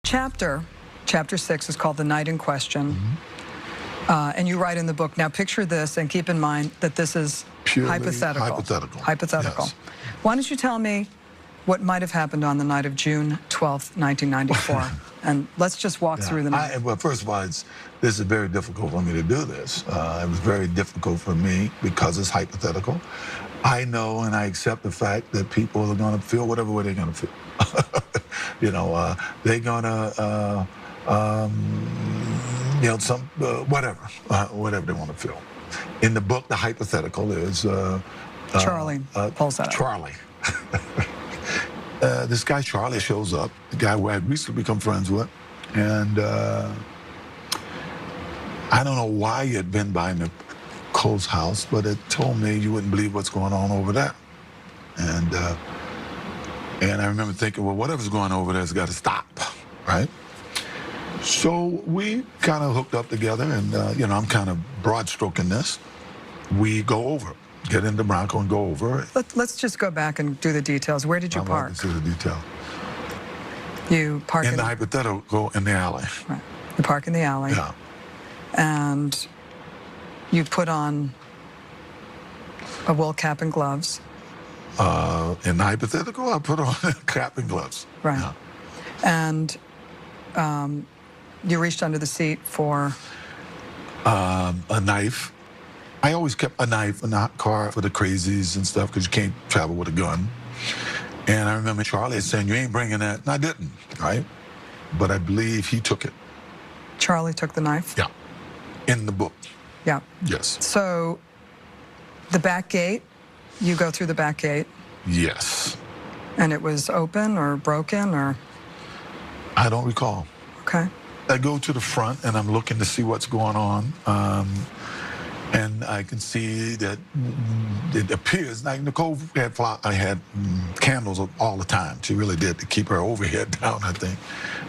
chapter 6 is called The Night in Question. And you write in the book, now picture this and keep in mind that this is Purely hypothetical. Hypothetical. Yes. Why don't you tell me what might have happened on the night of June 12th, 1994? And let's just walk through the night. Well, first of all, this is very difficult for me to do this. It was very difficult for me because it's hypothetical. I know and I accept the fact that people are going to feel whatever way they're going to feel. You know, they're going to, you know, whatever they want to feel. In the book, the hypothetical is Charlie pulls that up. Charlie. This guy Charlie shows up, the guy who I had recently become friends with, and I don't know why he had been by Nicole's house, but it told me you wouldn't believe what's going on over there. And I remember thinking, well, whatever's going on over there's got to stop, right? So we kind of hooked up together, and you know, I'm kind of broad-stroking this. We go over, get in the Bronco and go over. Let's just go back and do the details. Where did you park? Let's do the detail. You park in the hypothetical in the alley. Right. You park in the alley. Yeah. And you put on a wool cap and gloves. In the hypothetical, I put on a cap and gloves. Right. Yeah. And you reached under the seat for? A knife. I always kept a knife in the car for the crazies and stuff because you can't travel with a gun. And I remember Charlie saying, you ain't bringing that. And I didn't, right? But I believe he took it. Charlie took the knife? Yeah. In the book. Yeah. Yes. So the back gate, you go through the back gate? Yes. And it was open or broken or? I don't recall. Okay. I go to the front and I'm looking to see what's going on. And I can see that it appears like Nicole had candles all the time. She really did, to keep her overhead down, I think.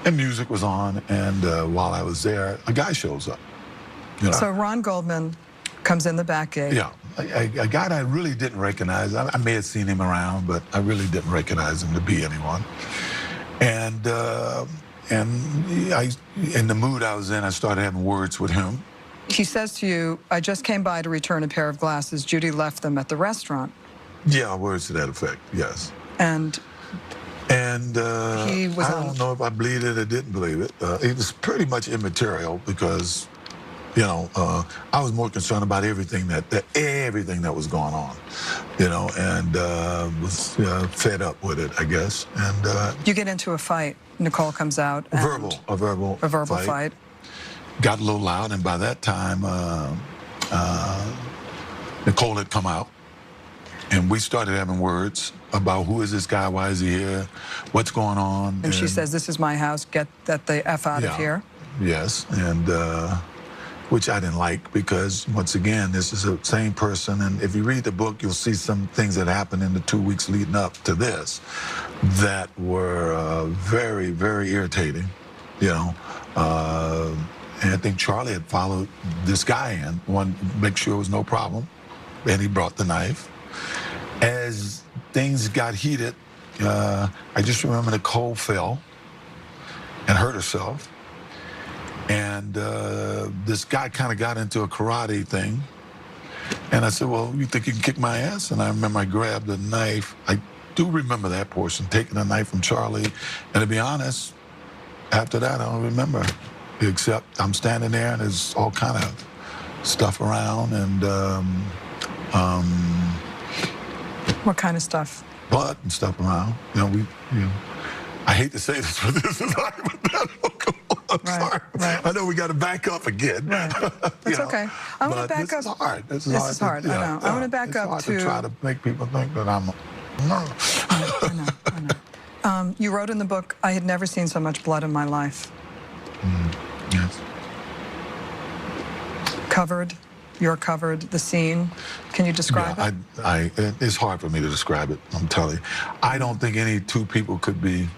And music was on, and while I was there, a guy shows up. You know? So Ron Goldman comes in the back gate. Yeah, a guy that I really didn't recognize. I may have seen him around, but I really didn't recognize him to be anyone. And in the mood I was in, I started having words with him. He says to you, I just came by to return a pair of glasses. Judy left them at the restaurant. Yeah, words to that effect, yes. And he was I don't know if I believed it or didn't believe it. It was pretty much immaterial because, you know, I was more concerned about everything that was going on, you know, and was fed up with it, I guess. And you get into a fight. Nicole comes out. And a verbal fight. Got a little loud, and by that time, Nicole had come out, and we started having words about who is this guy, why is he here, what's going on. And she says, this is my house, get the F out of here. Yes, and which I didn't like because, once again, this is the same person, and if you read the book, you'll see some things that happened in the 2 weeks leading up to this that were very, very irritating, you know. And I think Charlie had followed this guy in, wanted to make sure it was no problem, and he brought the knife. As things got heated, I just remember Nicole fell and hurt herself. And this guy kind of got into a karate thing. And I said, well, you think you can kick my ass? And I remember I grabbed a knife. I do remember that portion, taking a knife from Charlie. And to be honest, after that, I don't remember. Except I'm standing there and there's all kind of stuff around and what kind of stuff? Blood and stuff around. You know, I hate to say this, but this is hypothetical. I'm sorry. Right. I know we got to back up again. Right. That's okay. I want to back up. This is hard. This is hard. I know. I want to back up to try to make people think that I'm. I know. You wrote in the book, I had never seen so much blood in my life. Yes. You're covered, the scene. Can you describe it? It's hard for me to describe it, I'm telling you. I don't think any two people could be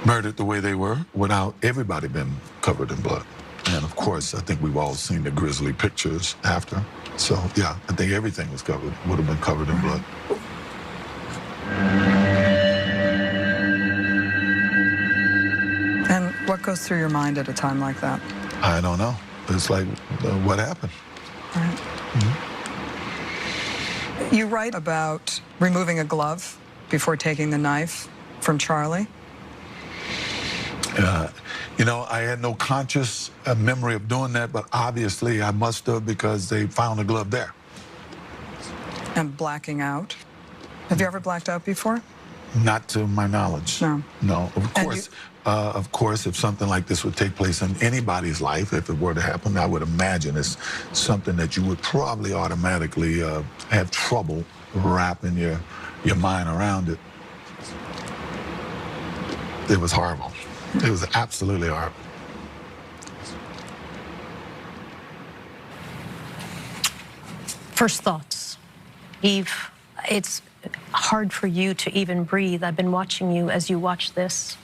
murdered the way they were without everybody being covered in blood. And of course, I think we've all seen the grisly pictures after. So yeah, I think everything was covered, would have been covered in blood. goes through your mind at a time like that? I don't know. It's like, what happened? Right. You write about removing a glove before taking the knife from Charlie. You know, I had no conscious memory of doing that, but obviously I must have, because they found the glove there. And blacking out. Have you ever blacked out before? Not to my knowledge. No. No, of course, if something like this would take place in anybody's life, if it were to happen, I would imagine it's something that you would probably automatically have trouble wrapping your mind around it. It was horrible. It was absolutely horrible. First thoughts. Eve, it's hard for you to even breathe. I've been watching you as you watch this.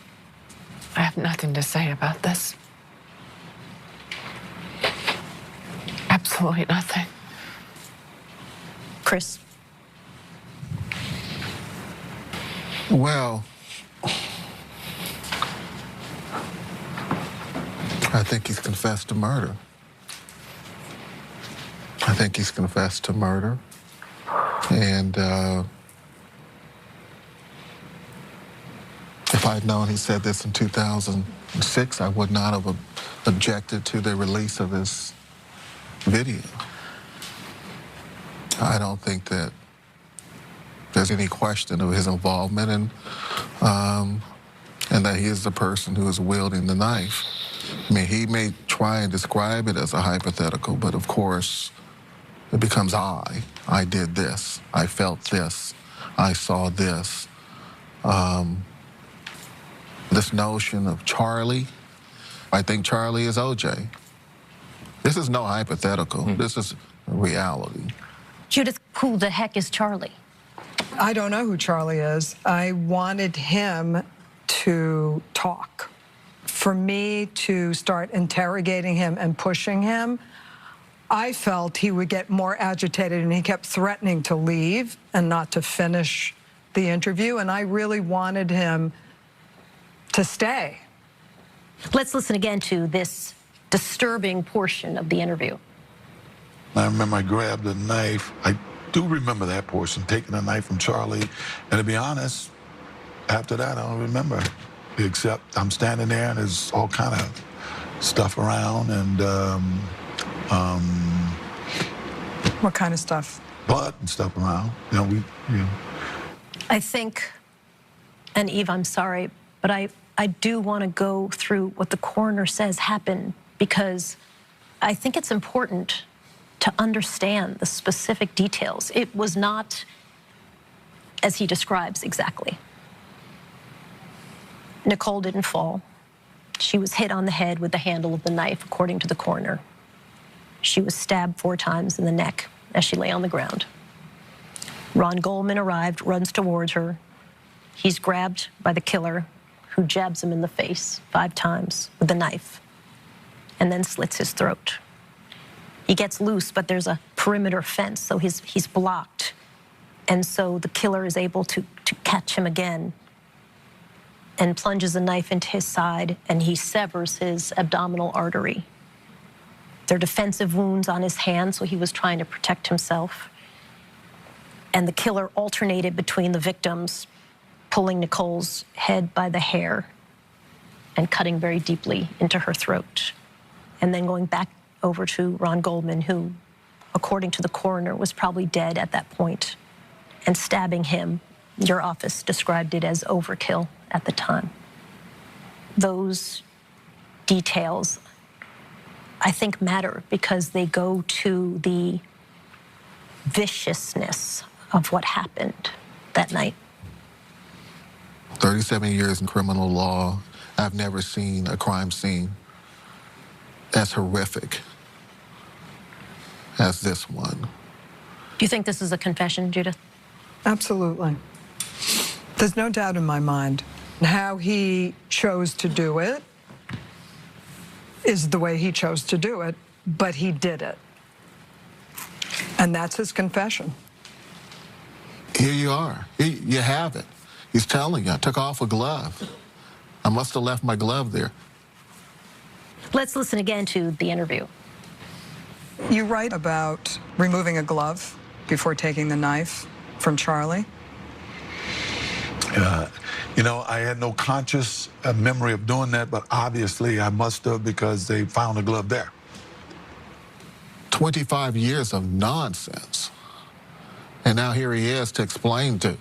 I have nothing to say about this. Absolutely nothing. Chris? Well, I think he's confessed to murder. I think he's confessed to murder. And if I'd known he said this in 2006, I would not have objected to the release of his video. I don't think that there's any question of his involvement and that he is the person who is wielding the knife. I mean, he may try and describe it as a hypothetical, but of course, it becomes I did this, I felt this, I saw this. This notion of Charlie, I think Charlie is OJ. This is no hypothetical, this is reality. Judith, who the heck is Charlie? I don't know who Charlie is. I wanted him to talk. For me to start interrogating him and pushing him, I felt he would get more agitated, and he kept threatening to leave and not to finish the interview, and I really wanted him to stay. Let's listen again to this disturbing portion of the interview. I remember I grabbed a knife. I do remember that portion, taking a knife from Charlie. And to be honest, after that, I don't remember, except I'm standing there and there's all kind of stuff around and What kind of stuff? blood and stuff around. You know, I think, and Eve, I'm sorry, but I do want to go through what the coroner says happened, because I think it's important to understand the specific details. It was not as he describes exactly. Nicole didn't fall. She was hit on the head with the handle of the knife, according to the coroner. She was stabbed 4 times in the neck as she lay on the ground. Ron Goldman arrived, runs towards her. He's grabbed by the killer, who jabs him in the face 5 times with the knife and then slits his throat. He gets loose, but there's a perimeter fence, so he's blocked. And so the killer is able to catch him again and plunges a knife into his side, and he severs his abdominal artery. There are defensive wounds on his hand, so he was trying to protect himself. And the killer alternated between the victims, pulling Nicole's head by the hair and cutting very deeply into her throat, and then going back over to Ron Goldman, who, according to the coroner, was probably dead at that point, and stabbing him. Your office described it as overkill at the time. Those details, I think, matter because they go to the viciousness of what happened that night. 37 years in criminal law, I've never seen a crime scene as horrific as this one. Do you think this is a confession, Judith? Absolutely. There's no doubt in my mind. How he chose to do it is the way he chose to do it, but he did it. And that's his confession. Here you are. You have it. He's telling you, I took off a glove. I must have left my glove there. Let's listen again to the interview. You write about removing a glove before taking the knife from Charlie. You know, I had no conscious memory of doing that, but obviously I must have, because they found a glove there. 25 years of nonsense. And now here he is to explain to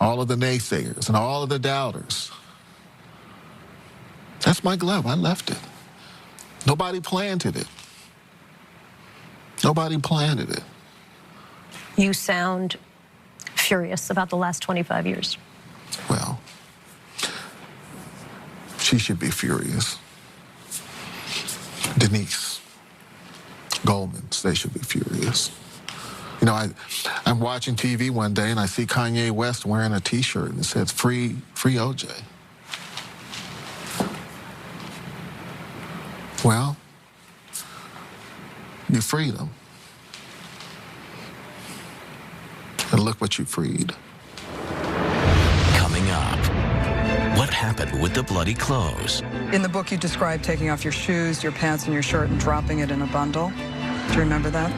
all of the naysayers and all of the doubters. That's my glove. I left it. Nobody planted it. Nobody planted it. You sound furious about the last 25 years. Well, she should be furious. Denise, Goldman's, they should be furious. You know, I'm watching TV one day and I see Kanye West wearing a T-shirt and it says, free OJ. Well, you freed him. And look what you freed. Coming up, what happened with the bloody clothes? In the book, you describe taking off your shoes, your pants, and your shirt and dropping it in a bundle. Do you remember that?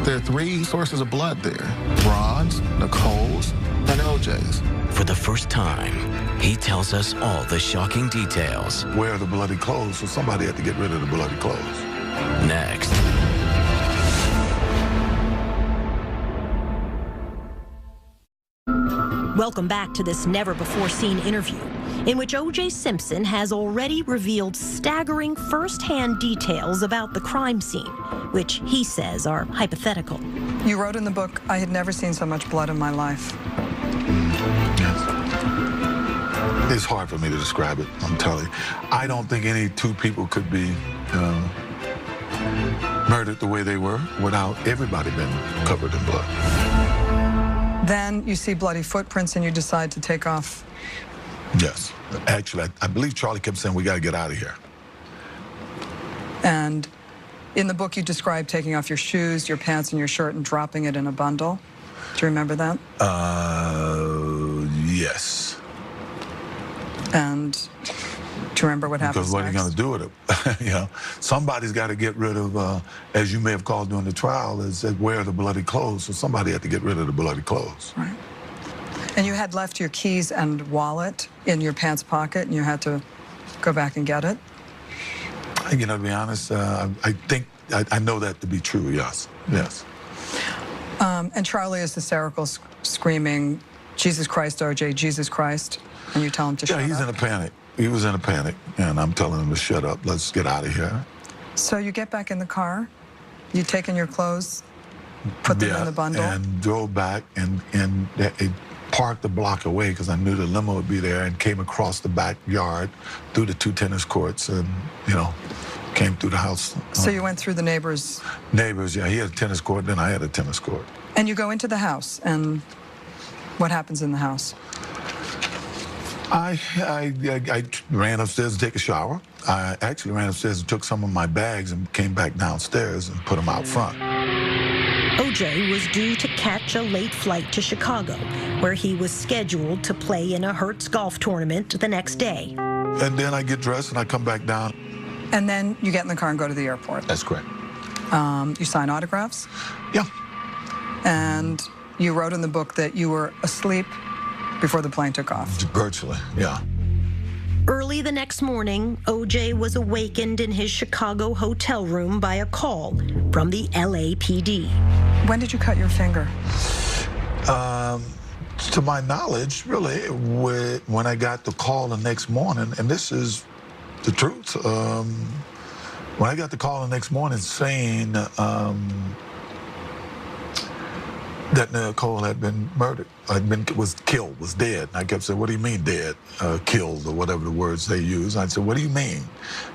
There are 3 sources of blood there: Ron's, Nicole's, and OJ's. For the first time, he tells us all the shocking details. Where are the bloody clothes? So somebody had to get rid of the bloody clothes. Next. Welcome back to this never-before-seen interview, in which O.J. Simpson has already revealed staggering first-hand details about the crime scene, which he says are hypothetical. You wrote in the book, I had never seen so much blood in my life. Yes. It's hard for me to describe it, I'm telling you. I don't think any 2 people could be murdered the way they were without everybody being covered in blood. Then you see bloody footprints and you decide to take off. Yes. Actually, I believe Charlie kept saying, we got to get out of here. And in the book, you describe taking off your shoes, your pants, and your shirt and dropping it in a bundle. Do you remember that? Yes. And do you remember what happens Because what are you going to do with it? You know, somebody's got to get rid of, as you may have called during the trial, is where are the bloody clothes? So somebody had to get rid of the bloody clothes. Right. And you had left your keys and wallet in your pants pocket, and you had to go back and get it? You know, to be honest, I think, I know that to be true, yes. Yes. And Charlie is hysterical, screaming, Jesus Christ, OJ, Jesus Christ. And you tell him to shut up. Yeah, he's in a panic. He was in a panic, and I'm telling him to shut up. Let's get out of here. So you get back in the car, you take in your clothes, put them in the bundle. And drove back and it parked a block away because I knew the limo would be there, and came across the backyard through the 2 tennis courts and, you know, came through the house. So you went through the neighbors? Neighbors, yeah. He had a tennis court, then I had a tennis court. And you go into the house, and what happens in the house? I ran upstairs to take a shower. I actually ran upstairs and took some of my bags and came back downstairs and put them out front. O.J. was due to catch a late flight to Chicago, where he was scheduled to play in a Hertz golf tournament the next day. And then I get dressed and I come back down. And then you get in the car and go to the airport. That's correct. You sign autographs? Yeah. And you wrote in the book that you were asleep before the plane took off. Virtually, yeah. Early the next morning, O.J. was awakened in his Chicago hotel room by a call from the LAPD. When did you cut your finger? To my knowledge, really, when I got the call the next morning, and this is the truth, when I got the call the next morning saying that Nicole had been murdered, was killed, was dead. And I kept saying, what do you mean dead? Killed, or whatever the words they use. I said, what do you mean?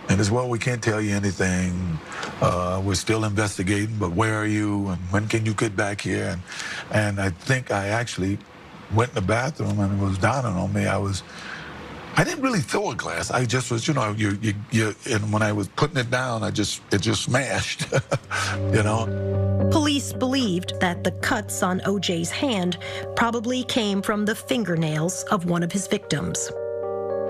And as well, we can't tell you anything. We're still investigating, but where are you? And when can you get back here? And I think I actually went in the bathroom and it was dawning on me. I didn't really throw a glass. I just was, you know, and when I was putting it down, it just smashed, you know. Police believed that the cuts on O.J.'s hand probably came from the fingernails of one of his victims.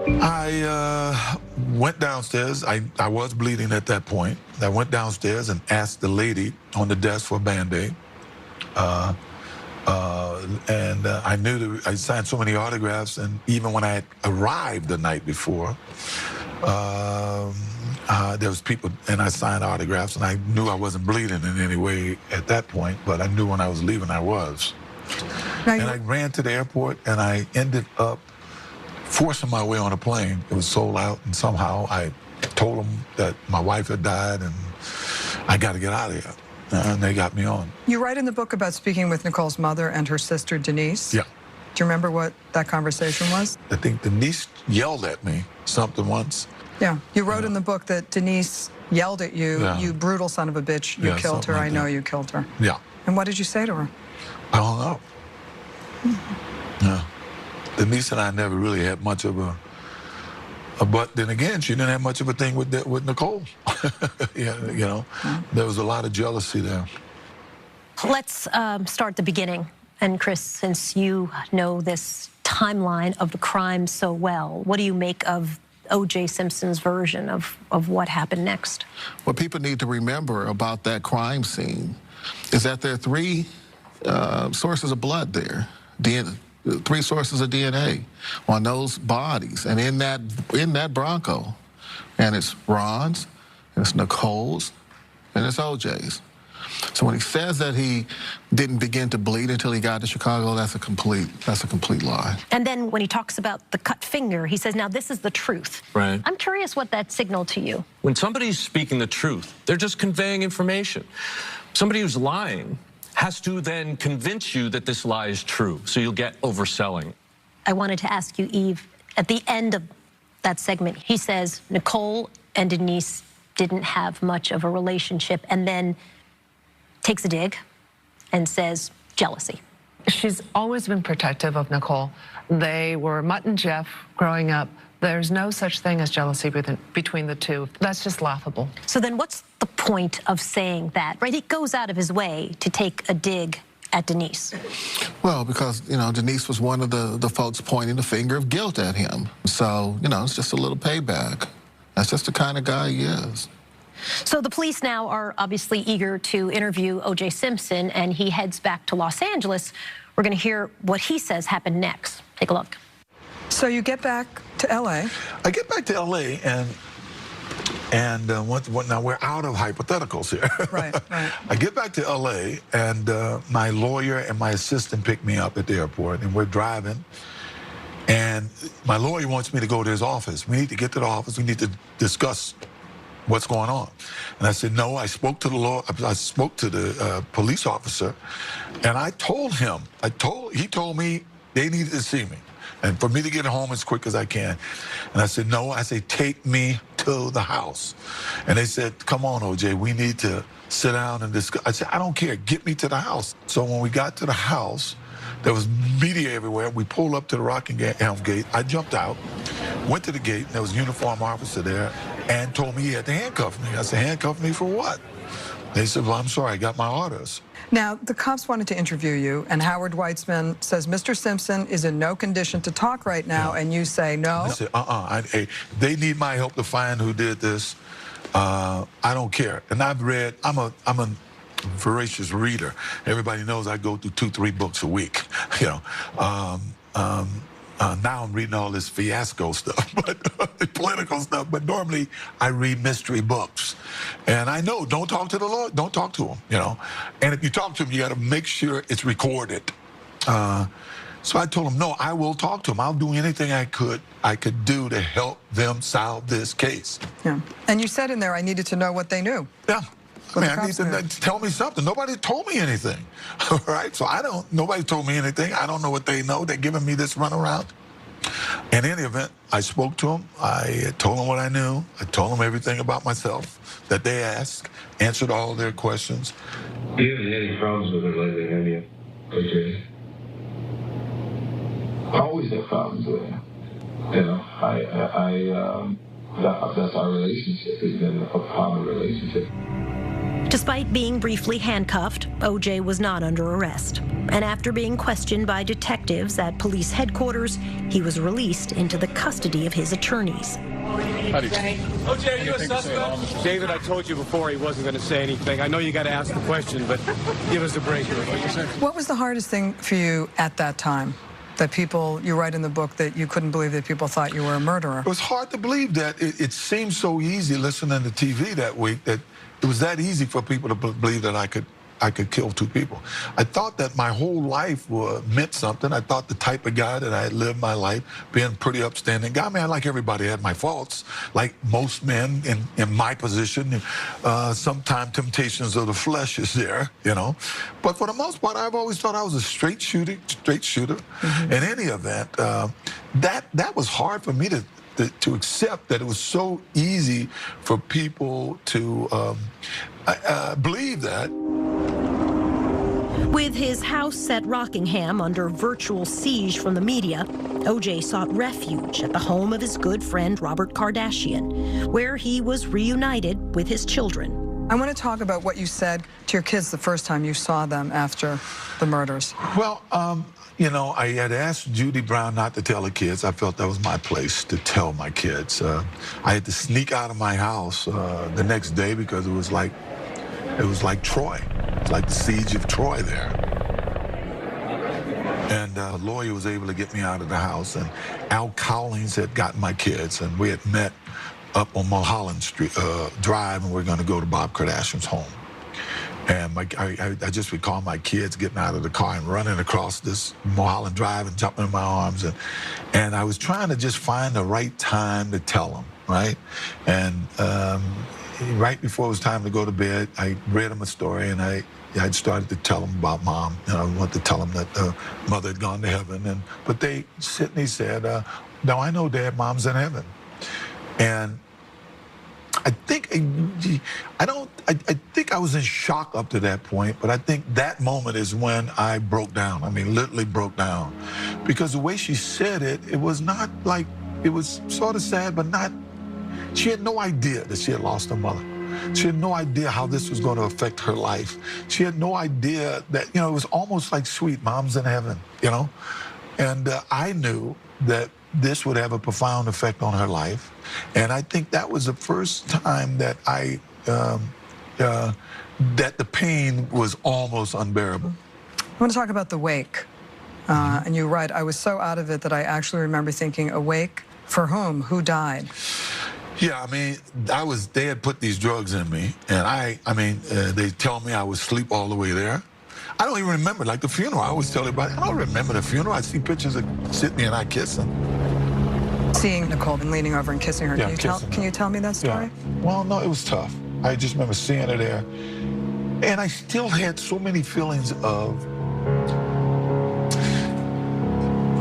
I went downstairs. I was bleeding at that point. I went downstairs and asked the lady on the desk for a Band-Aid. And I knew that I signed so many autographs, and even when I had arrived the night before, there was people, and I signed autographs, and I knew I wasn't bleeding in any way at that point, but I knew when I was leaving I was. And I ran to the airport, and I ended up forcing my way on a plane. It was sold out, and somehow I told them that my wife had died, and I got to get out of here. And they got me on. You write in the book about speaking with Nicole's mother and her sister, Denise. Yeah. Do you remember what that conversation was? I think Denise yelled at me something once. Yeah. You wrote in the book that Denise yelled at you, Yeah. "You brutal son of a bitch, you Yeah, killed her, something like I know that. you killed her." Yeah. And what did you say to her? I hung up. Yeah. Denise and I never really had much of a but then again, she didn't have much of a thing with Nicole. Yeah, you know, there was a lot of jealousy there. Let's start the beginning. And Chris, since you know this timeline of the crime so well, what do you make of O.J. Simpson's version of what happened next? What people need to remember about that crime scene is that there are three sources of blood there. Three sources of DNA on those bodies, and in that Bronco, and it's Ron's, and it's Nicole's, and it's OJ's. So when he says that he didn't begin to bleed until he got to Chicago, that's a complete lie. And then when he talks about the cut finger, he says, "Now this is the truth." Right. I'm curious what that signaled to you. When somebody's speaking the truth, they're just conveying information. Somebody who's lying has to then convince you that this lie is true, so you'll get overselling. I wanted to ask you, Eve, at the end of that segment, he says Nicole and Denise didn't have much of a relationship, and then takes a dig and says jealousy. She's always been protective of Nicole. They were Mutt and Jeff growing up. There's no such thing as jealousy between the two. That's just laughable. So then what's the point of saying that, right? He goes out of his way to take a dig at Denise. Well, because, you know, Denise was one of the folks pointing the finger of guilt at him. So, you know, it's just a little payback. That's just the kind of guy he is. So the police now are obviously eager to interview O.J. Simpson, and he heads back to Los Angeles. We're going to hear what he says happened next. Take a look. So you get back to L.A. I get back to L.A. and now we're out of hypotheticals here. Right, right. I get back to L.A. and my lawyer and my assistant pick me up at the airport, and we're driving. And my lawyer wants me to go to his office. We need to get to the office. We need to discuss what's going on. And I said, no, I spoke to the police officer, and I told him, he told me they needed to see me, and for me to get home as quick as I can. And I said, no, I said, take me to the house. And they said, come on, OJ, we need to sit down and discuss. I said, I don't care, get me to the house. So when we got to the house, there was media everywhere. We pulled up to the Rockingham gate. I jumped out, went to the gate, and there was a uniformed officer there, and told me he had to handcuff me. I said, handcuff me for what? They said, well, I'm sorry, I got my orders. Now, the cops wanted to interview you, and Howard Weitzman says Mr. Simpson is in no condition to talk right now, and you say no. I said, they need my help to find who did this. I don't care. And I've read, I'm a voracious reader. Everybody knows I go through 2-3 books a week, you know. Now I'm reading all this fiasco stuff, but political stuff. But normally I read mystery books, and I know don't talk to the Lord, don't talk to him, you know. And if you talk to him, you got to make sure it's recorded. So I told him, no, I will talk to him. I'll do anything I could do to help them solve this case. Yeah. And you said in there, I needed to know what they knew. Yeah. I mean, I need to tell me something. Nobody told me anything, all right? So nobody told me anything. I don't know what they know. They're giving me this runaround. In any event, I spoke to them. I told them what I knew. I told them everything about myself that they asked, answered all their questions. You haven't had any problems with her lately, have you? Okay. I always have problems with her. You know, that's our relationship. It's been a problem relationship. Despite being briefly handcuffed, O.J. was not under arrest. And after being questioned by detectives at police headquarters, he was released into the custody of his attorneys. O.J., are you a suspect? David, I told you before he wasn't going to say anything. I know you got to ask the question, but give us a break here. What was the hardest thing for you at that time? That people, you write in the book that you couldn't believe that people thought you were a murderer. It was hard to believe that. It seemed so easy listening to TV that week that it was that easy for people to believe that I could kill two people. I thought that my whole life meant something. I thought the type of guy that I had lived my life, being a pretty upstanding guy. I mean, like everybody had my faults, like most men in my position. Sometimes temptations of the flesh is there, you know. But for the most part, I've always thought I was a straight shooter. In any event, that was hard for me to accept, that it was so easy for people to believe that. With his house at Rockingham under virtual siege from the media, O.J. sought refuge at the home of his good friend Robert Kardashian, where he was reunited with his children. I want to talk about what you said to your kids the first time you saw them after the murders. Well, you know, I had asked Judy Brown not to tell the kids. I felt that was my place to tell my kids. I had to sneak out of my house the next day because it was like Troy. It's like the siege of Troy there. And a lawyer was able to get me out of the house, and Al Cowlings had gotten my kids, and we had met up on Mulholland Street Drive, and we were going to go to Bob Kardashian's home. And I just recall my kids getting out of the car and running across this Mulholland Drive and jumping in my arms. And I was trying to just find the right time to tell them, right? And right before it was time to go to bed, I read them a story, and I'd started to tell them about Mom. You know, I wanted to tell them that Mother had gone to heaven. But Sydney said, no, I know, Dad, Mom's in heaven. And I think I was in shock up to that point, but I think that moment is when I broke down. I mean, literally broke down. Because the way she said it, it was not like, it was sort of sad, but not, she had no idea that she had lost her mother. She had no idea how this was going to affect her life. She had no idea that, you know, it was almost like, sweet, Mom's in heaven, you know? And I knew that this would have a profound effect on her life. And I think that was the first time that that the pain was almost unbearable. I want to talk about the wake. And you write, I was so out of it that I actually remember thinking, a wake for whom? Who died? Yeah, I mean, they had put these drugs in me, and they tell me I was asleep all the way there. I don't even remember, like the funeral. I always tell everybody, I don't remember the funeral. I see pictures of Sydney and I kissing. Seeing Nicole and leaning over and kissing her. Yeah, Can you tell me that story? Yeah. Well, no, it was tough. I just remember seeing her there. And I still had so many feelings of,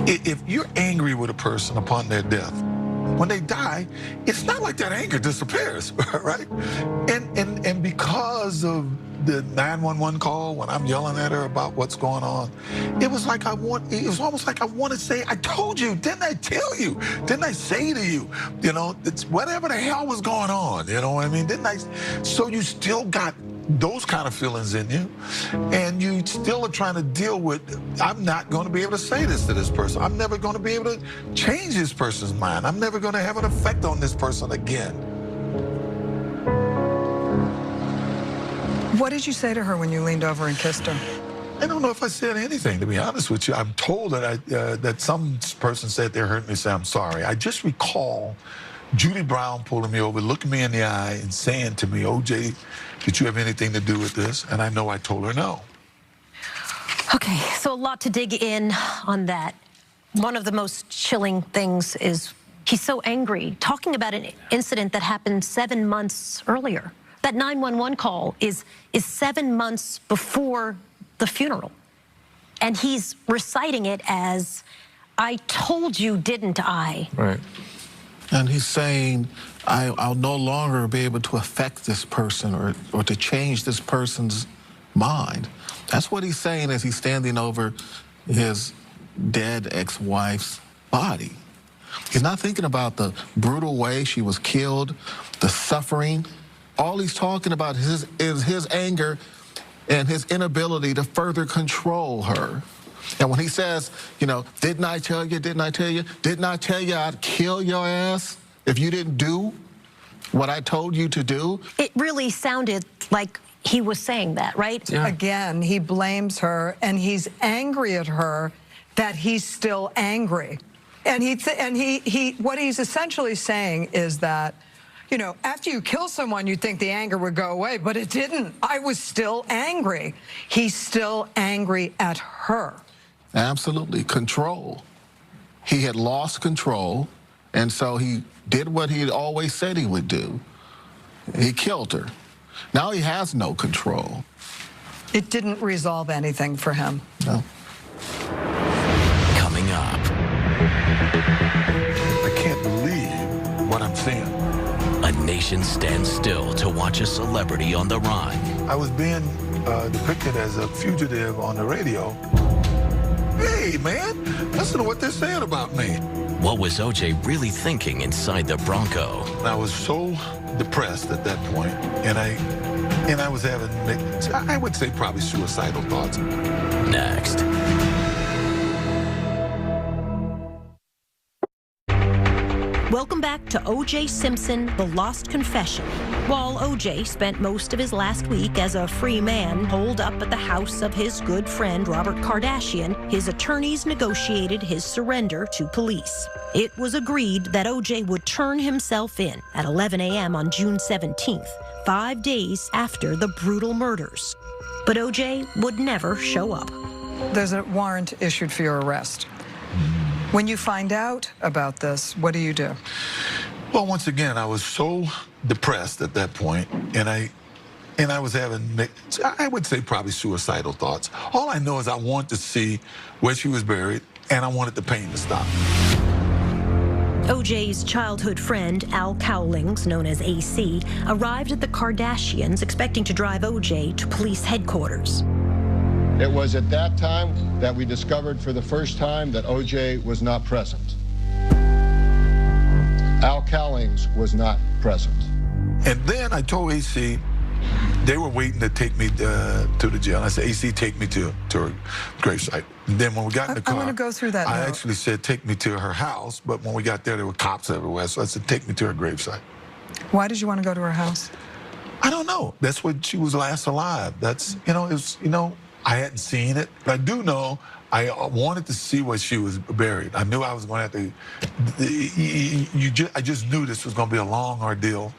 if you're angry with a person upon their death, when they die, it's not like that anger disappears, right? And because of the 911 call, when I'm yelling at her about what's going on, it was almost like I want to say, I told you, didn't I tell you? Didn't I say to you? You know, it's whatever the hell was going on, you know what I mean? So you still got those kind of feelings in you, and you still are trying to deal with, I'm not going to be able to say this to this person. I'm never going to be able to change this person's mind. I'm never going to have an effect on this person again. What did you say to her when you leaned over and kissed her? I don't know if I said anything, to be honest with you. I'm told that that some person said they heard me say, I'm sorry. I just recall Judy Brown pulling me over, looking me in the eye and saying to me, OJ, did you have anything to do with this? And I know I told her no. Okay, so a lot to dig in on that. One of the most chilling things is he's so angry, talking about an incident that happened 7 months earlier. That 911 call is 7 months before the funeral. And he's reciting it as, I told you, didn't I? Right. And he's saying, I'll no longer be able to affect this person or to change this person's mind. That's what he's saying as he's standing over his dead ex-wife's body. He's not thinking about the brutal way she was killed, the suffering All he's talking about is his anger and his inability to further control her. And when he says, you know, didn't I tell you, didn't I tell you, didn't I tell you I'd kill your ass if you didn't do what I told you to do? It really sounded like he was saying that, right? Yeah. Again, he blames her, and he's angry at her that he's still angry. And what he's essentially saying is that, you know, after you kill someone, you think the anger would go away, but it didn't. I was still angry. He's still angry at her. Absolutely. Control. He had lost control, and so he did what he had always said he would do. He killed her. Now he has no control. It didn't resolve anything for him. No. Coming up, I can't believe what I'm seeing. a nation stands still to watch a celebrity on the run. I was being depicted as a fugitive on the radio. Hey, man, listen to what they're saying about me. What was OJ really thinking inside the Bronco? I was so depressed at that point, and I was having, I would say, probably suicidal thoughts. Next. Welcome back to O.J. Simpson, The Lost Confession. While O.J. spent most of his last week as a free man holed up at the house of his good friend Robert Kardashian, his attorneys negotiated his surrender to police. It was agreed that O.J. would turn himself in at 11 a.m. on June 17th, 5 days after the brutal murders. But O.J. would never show up. There's a warrant issued for your arrest. When you find out about this, what do you do? Well, once again, I was so depressed at that point, and I was having, I would say, probably suicidal thoughts. All I know is I wanted to see where she was buried, and I wanted the pain to stop. OJ's childhood friend, Al Cowlings, known as AC, arrived at the Kardashians expecting to drive OJ to police headquarters. It was at that time that we discovered for the first time that O.J. was not present. Al Cowlings was not present. And then I told AC, they were waiting to take me to the jail. I said, AC, take me to her gravesite. And then when we got in the car, I'm going to go through that I note. actually said, take me to her house. But when we got there were cops everywhere. So I said, take me to her gravesite. Why did you want to go to her house? I don't know. That's when she was last alive. That's, it was, I hadn't seen it, but I do know I wanted to see where she was buried. I knew I was going to have to, I just knew this was going to be a long ordeal.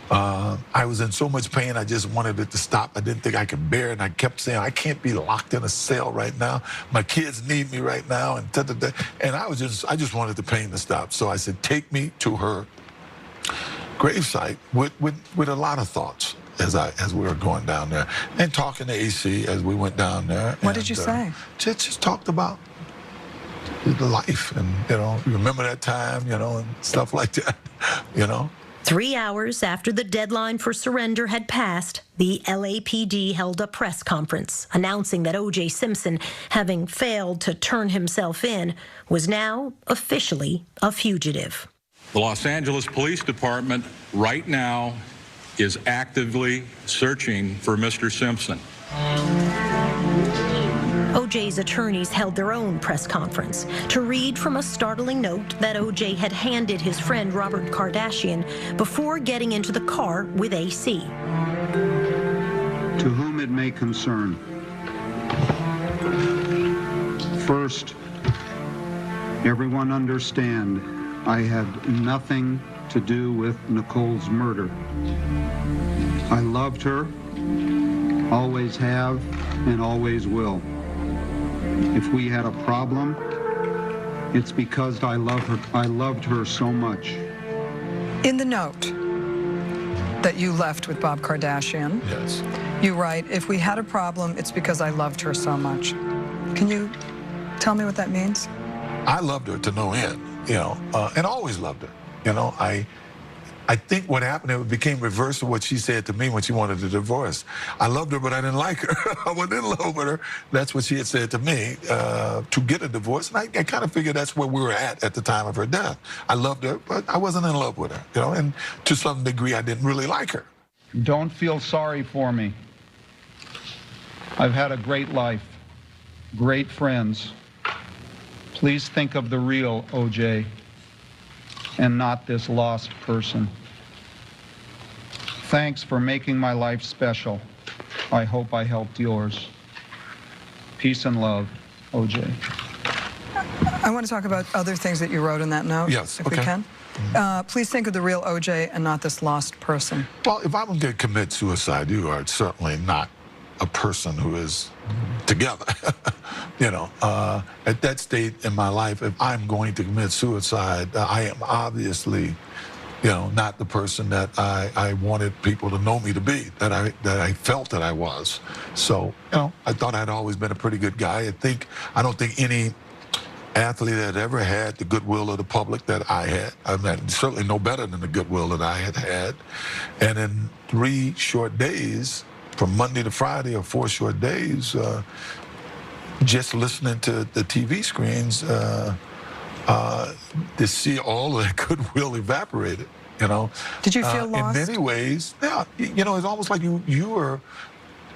I was in so much pain, I just wanted it to stop. I didn't think I could bear it, and I kept saying, I can't be locked in a cell right now. My kids need me right now, and da-da-da. And I just wanted the pain to stop. So I said, take me to her gravesite with a lot of thoughts. As we were going down there and talking to AC as we went down there. What did you say? Just talked about the life and, remember that time, and stuff like that, 3 hours after the deadline for surrender had passed, the LAPD held a press conference announcing that O.J. Simpson, having failed to turn himself in, was now officially a fugitive. The Los Angeles Police Department right now is actively searching for Mr. Simpson. OJ's attorneys held their own press conference to read from a startling note that OJ had handed his friend Robert Kardashian before getting into the car with AC. To whom it may concern. First, everyone understand I had nothing to do with Nicole's murder. I loved her, always have, and always will. If we had a problem, it's because I loved her so much. In the note that you left with Bob Kardashian, yes, you write, if we had a problem, it's because I loved her so much. Can you tell me what that means? I loved her to no end, and always loved her. I think what happened, it became reverse of what she said to me when she wanted a divorce. I loved her, but I didn't like her. I wasn't in love with her. That's what she had said to me, to get a divorce. And I kind of figured that's where we were at the time of her death. I loved her, but I wasn't in love with her, and to some degree, I didn't really like her. Don't feel sorry for me. I've had a great life, great friends. Please think of the real OJ and not this lost person. Thanks for making my life special. I hope I helped yours. Peace and love, OJ. I want to talk about other things that you wrote in that note, Yes, if okay. we can. Please think of the real OJ and not this lost person. Well, if I'm going to commit suicide, you are certainly not a person who is together. You know, at that state in my life, if I'm going to commit suicide, I am obviously, you know, not the person that I wanted people to know me to be, that I felt that I was. So, you know, I thought I'd always been a pretty good guy. I don't think any athlete had ever had the goodwill of the public that I had. I mean, certainly no better than the goodwill that I had. And in 3 short days, from Monday to Friday, or 4 short days, just listening to the TV screens, to see all of that goodwill evaporated, you know. Did you feel lost? In many ways, yeah. You know, it's almost like you were,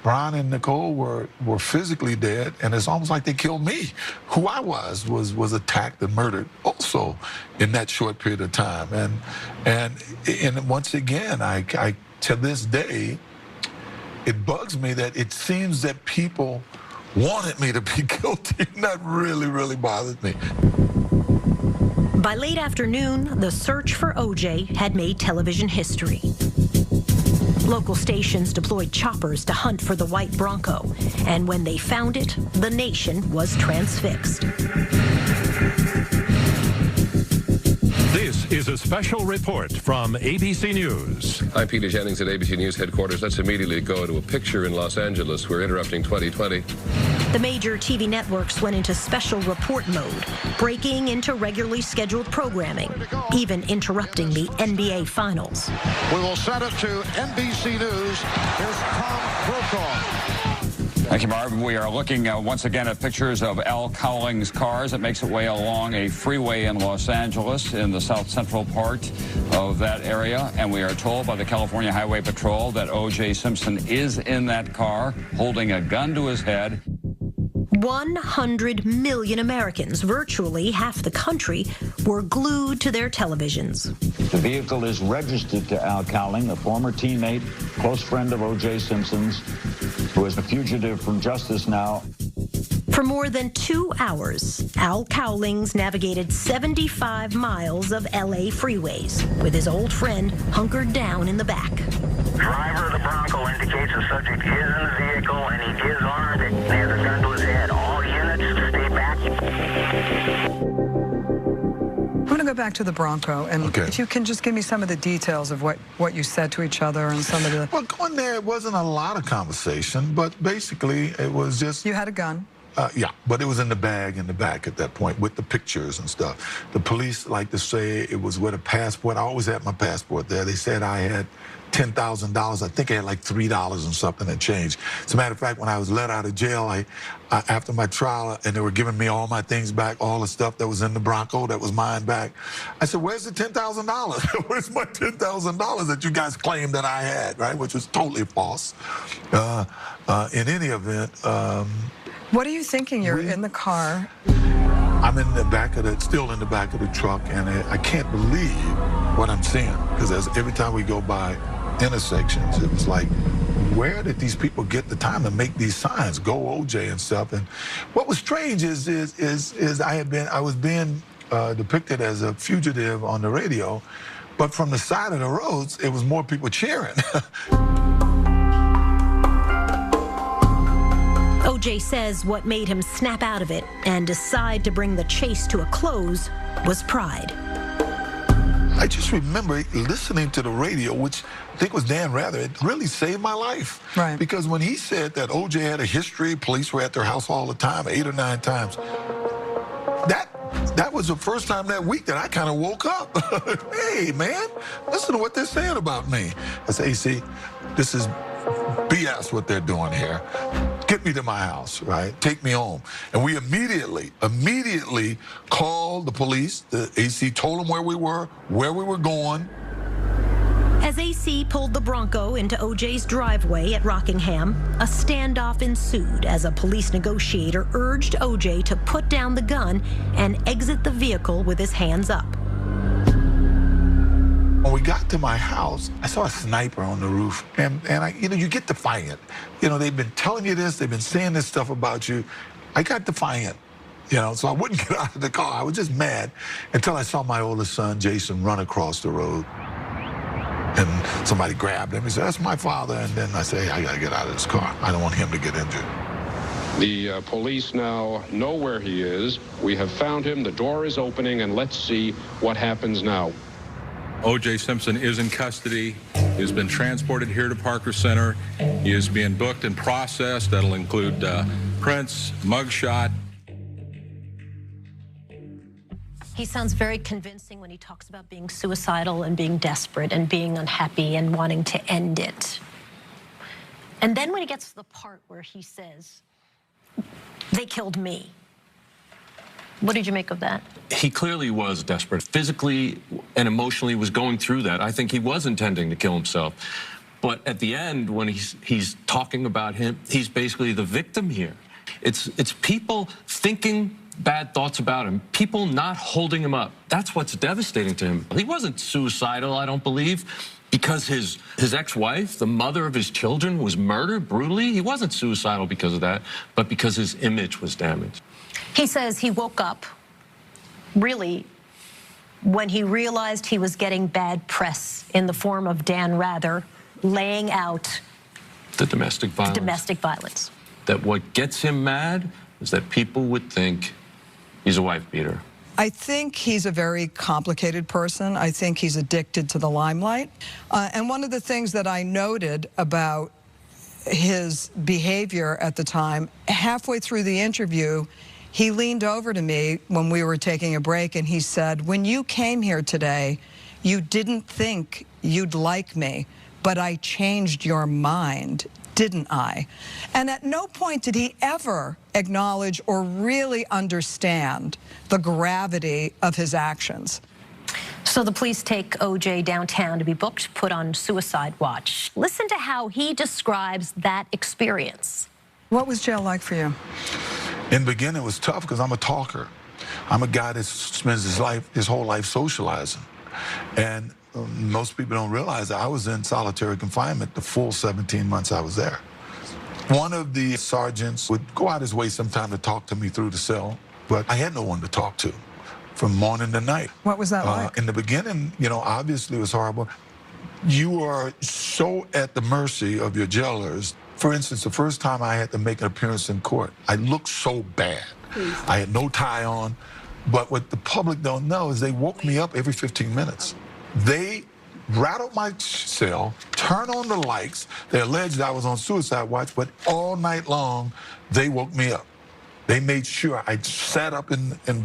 Brian and Nicole were physically dead, and it's almost like they killed me. Who I was attacked and murdered also in that short period of time. And once again, I to this day, it bugs me that it seems that people wanted me to be guilty. That really, really bothered me. By late afternoon, the search for OJ had made television history. Local stations deployed choppers to hunt for the white Bronco, and when they found it, the nation was transfixed. This is a special report from ABC News. I'm Peter Jennings at ABC News headquarters. Let's immediately go to a picture in Los Angeles. We're interrupting 2020. The major TV networks went into special report mode, breaking into regularly scheduled programming, even interrupting the NBA Finals. We will send it to NBC News. Here's Tom Brokaw. Thank you, Marv. We are looking once again at pictures of Al Cowling's cars that makes its way along a freeway in Los Angeles in the south central part of that area. And we are told by the California Highway Patrol that O.J. Simpson is in that car holding a gun to his head. 100 million Americans, virtually half the country, were glued to their televisions. The vehicle is registered to Al Cowling, a former teammate, close friend of O.J. Simpson's, who is a fugitive from justice now. For more than 2 hours, Al Cowlings navigated 75 miles of L.A. freeways with his old friend hunkered down in the back. Driver of the Bronco indicates the subject is in the vehicle and he is armed and has a gun to his head. All units, stay back. I'm going to go back to the Bronco, and if you can just give me some of the details of what you said to each other and some of the... Well, going there, it wasn't a lot of conversation, but basically it was just... You had a gun. Yeah, but it was in the bag in the back at that point with the pictures and stuff. The police like to say it was with a passport. I always had my passport there. They said I had $10,000. I think I had like $3 and something and change. As a matter of fact, when I was let out of jail, after my trial, and they were giving me all my things back, all the stuff that was in the Bronco that was mine back, I said, where's the $10,000? Where's my $10,000 that you guys claimed that I had, right? Which was totally false. In any event... What are you thinking? You're in the car. I'm in the back of still in the back of the truck, and I can't believe what I'm seeing. Because every time we go by intersections, it was like, where did these people get the time to make these signs, go OJ and stuff? And what was strange is I was being depicted as a fugitive on the radio, but from the side of the roads, it was more people cheering. O.J. says what made him snap out of it and decide to bring the chase to a close was pride. I just remember listening to the radio, which I think was Dan Rather. It really saved my life. Right. Because when he said that O.J. had a history, police were at their house all the time, 8 or 9 times, that was the first time that week that I kind of woke up. Hey, man, listen to what they're saying about me. I said, hey, see, this is BS what they're doing here. Get me to my house, right? Take me home. And we immediately called the police. The AC told them where we were going. As AC pulled the Bronco into OJ's driveway at Rockingham, a standoff ensued as a police negotiator urged OJ to put down the gun and exit the vehicle with his hands up. When we got to my house, I saw a sniper on the roof, and you get defiant. They've been telling you this, they've been saying this stuff about you. I got defiant, so I wouldn't get out of the car. I was just mad until I saw my oldest son, Jason, run across the road. And somebody grabbed him. He said, "That's my father." And then I say, "I got to get out of this car. I don't want him to get injured." The police now know where he is. We have found him. The door is opening, and let's see what happens now. O.J. Simpson is in custody. He has been transported here to Parker Center. He is being booked and processed. That'll include prints, mugshot. He sounds very convincing when he talks about being suicidal and being desperate and being unhappy and wanting to end it. And then when he gets to the part where he says, "They killed me." What did you make of that? He clearly was desperate. Physically and emotionally was going through that. I think he was intending to kill himself. But at the end, when he's talking about him, he's basically the victim here. It's people thinking bad thoughts about him, people not holding him up. That's what's devastating to him. He wasn't suicidal, I don't believe, because his ex-wife, the mother of his children, was murdered brutally. He wasn't suicidal because of that, but because his image was damaged. He says he woke up, really, when he realized he was getting bad press in the form of Dan Rather laying out The domestic violence. That what gets him mad is that people would think he's a wife beater. I think he's a very complicated person. I think he's addicted to the limelight. And one of the things that I noted about his behavior at the time, halfway through the interview, he leaned over to me when we were taking a break and he said, "When you came here today, you didn't think you'd like me, but I changed your mind, didn't I?" And at no point did he ever acknowledge or really understand the gravity of his actions. So the police take OJ downtown to be booked, put on suicide watch. Listen to how he describes that experience. What was jail like for you? In the beginning, it was tough because I'm a talker. I'm a guy that spends his whole life socializing. And most people don't realize that I was in solitary confinement the full 17 months I was there. One of the sergeants would go out his way sometime to talk to me through the cell, but I had no one to talk to from morning to night. What was that like? In the beginning, obviously it was horrible. You are so at the mercy of your jailers. For instance, the first time I had to make an appearance in court, I looked so bad. I had no tie on. But what the public don't know is they woke me up every 15 minutes. They rattled my cell, turned on the lights. They alleged I was on suicide watch, but all night long, they woke me up. They made sure I sat up in bed.